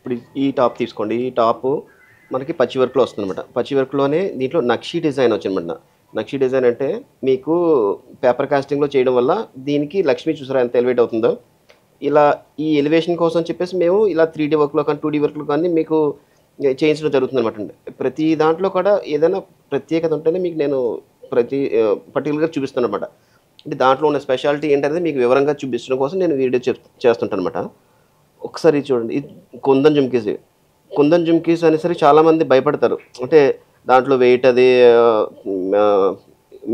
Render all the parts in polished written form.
ఇప్పుడు ఈ టాప్ తీసుకోండి. ఈ టాపు మనకి పచ్చి వర్క్‌లో వస్తుందనమాట. పచ్చి వర్క్‌లోనే దీంట్లో నక్షి డిజైన్ వచ్చిందనమాట. నక్షి డిజైన్ అంటే మీకు పేపర్ కాస్టింగ్‌లో చేయడం వల్ల దీనికి లక్ష్మి చూసారా ఎంత ఎలివేట్ అవుతుందో. ఇలా ఈ ఎలివేషన్ కోసం చెప్పేసి మేము ఇలా 3D వర్క్‌లో కానీ, 2D వర్క్‌లో కానీ మీకు చేయించడం జరుగుతుందనమాట అండి. ప్రతి దాంట్లో కూడా ఏదైనా ప్రత్యేకత ఉంటేనే మీకు నేను పర్టిక్యులర్‌గా చూపిస్తాననమాట. అంటే దాంట్లో ఉన్న స్పెషాలిటీ ఏంటనేది మీకు వివరంగా చూపించడం కోసం నేను వీడియో చేస్తుంటాననమాట. ఒకసారి ఇది చూడండి. ఇది కుందన్ జుమ్కీస్. కుందన్ జుమ్కీస్ అనేసరికి చాలామంది భయపడతారు. అంటే దాంట్లో వెయిట్ అది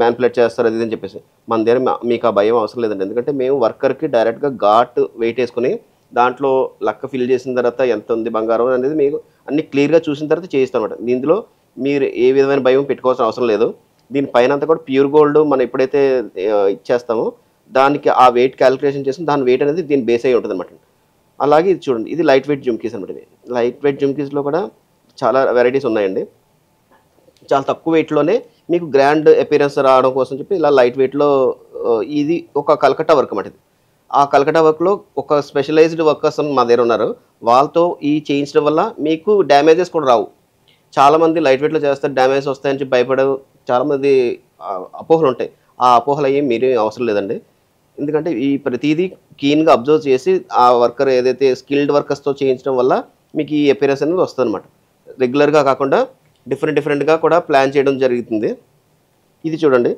మ్యానిపులేట్ చేస్తారు అది ఇది అని చెప్పేసి. మన దగ్గర మీకు ఆ భయం అవసరం లేదండి. ఎందుకంటే మేము వర్కర్‌కి డైరెక్ట్‌గా ఘాట్ వెయిట్ ఏసుకొని దాంట్లో లక్క ఫిల్ చేసిన తర్వాత ఎంత ఉంది బంగారం అనేది మీకు అన్నీ క్లియర్‌గా చూసిన తర్వాత చేయిస్తామన్నమాట. ఇందులో మీరు ఏ విధమైన భయం పెట్టుకోవాల్సిన అవసరం లేదు. దీని పైనంతా కూడా ప్యూర్ గోల్డ్ మనం ఎప్పుడైతే ఇచ్చేస్తామో దానికి ఆ వెయిట్ క్యాలిక్యులేషన్ చేసి దాని వెయిట్ అనేది దీని బేస్ అయ్యి ఉంటుందన్నమాట. అలాగే ఇది చూడండి. ఇది లైట్ వెయిట్ జుమ్కీస్ అనమాట ఇది. లైట్ వెయిట్ జుమ్కీస్‌లో కూడా చాలా వెరైటీస్ ఉన్నాయండి. చాలా తక్కువ వెయిట్‌లోనే మీకు గ్రాండ్ అపియరెన్స్ రావడం కోసం చెప్పి ఇలా లైట్ వెయిట్‌లో ఇది ఒక కలకట్టా వర్క్ అన్నమాట ఇది. ఆ కలకట్టా వర్క్‌లో ఒక స్పెషలైజ్డ్ వర్కర్స్ మా దగ్గర ఉన్నారు. వాళ్ళతో ఈ చేయించడం వల్ల మీకు డ్యామేజెస్ కూడా రావు. చాలామంది లైట్ వెయిట్‌లో చేస్తారు డ్యామేజెస్ వస్తాయని చెప్పి భయపడవు. చాలామంది అపోహలు ఉంటాయి. ఆ అపోహలు అయ్యేం మీరేం అవసరం లేదండి. ఎందుకంటే ఈ ప్రతీదీ కీన్‌గా అబ్జర్వ్ చేసి ఆ వర్కర్ ఏదైతే స్కిల్డ్ వర్కర్స్‌తో చేయించడం వల్ల మీకు ఈ అపియరెన్స్ అనేది వస్తుందన్నమాట. రెగ్యులర్‌గా కాకుండా డిఫరెంట్‌గా కూడా ప్లాన్ చేయడం జరుగుతుంది. ఇది చూడండి.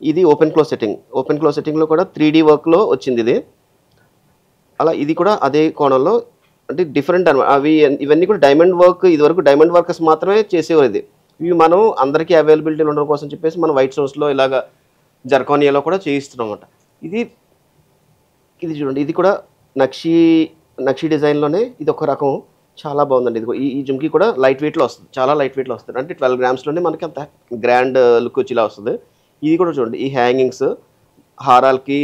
ఇది open close setting. Open close సెట్టింగ్‌లో కూడా 3D వర్క్‌లో వచ్చిందిది. అలా ఇది కూడా అదే కోణంలో అంటే డిఫరెంట్ అనమాట. ఇవన్నీ కూడా డైమండ్ వర్క్ ఇదివరకు డైమండ్ వర్కర్స్ మాత్రమే చేసేవారు ఇది. ఇవి మనం అందరికీ అవైలబిలిటీలో ఉండడం కోసం చెప్పేసి మనం వైట్ స్టోన్స్‌లో ఇలాగ జర్కానియాలో కూడా చేయిస్తున్నాం అన్నమాట. ఇది ఇది చూడండి. ఇది కూడా నక్షి డిజైన్‌లోనే ఇదొక రకం చాలా బాగుందండి. ఇదిగో ఈ జుమ్కీ కూడా లైట్ వెయిట్‌లో వస్తుంది. చాలా లైట్ వెయిట్‌లో వస్తుంది. అంటే 12 గ్రామ్స్‌లోనే మనకి అంత గ్రాండ్ లుక్ వచ్చేలా వస్తుంది. ఇది కూడా చూడండి. ఈ హ్యాంగింగ్స్ హారాలకి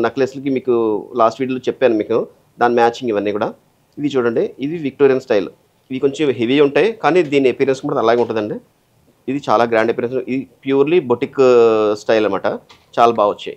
నెక్లెస్‌లకి మీకు లాస్ట్ వీడియోలో చెప్పాను మీకు. దాని మ్యాచింగ్ ఇవన్నీ కూడా. ఇవి చూడండి. ఇది విక్టోరియన్ స్టైల్. ఇవి కొంచెం హెవీ ఉంటాయి. కానీ దీని అపియరెన్స్ కూడా అలాగే ఉంటుందండి. ఇది చాలా గ్రాండ్ అపియరెన్స్. ఇది ప్యూర్‌లీ బొటిక్ స్టైల్ అన్నమాట. చాలా బాగా వచ్చాయి.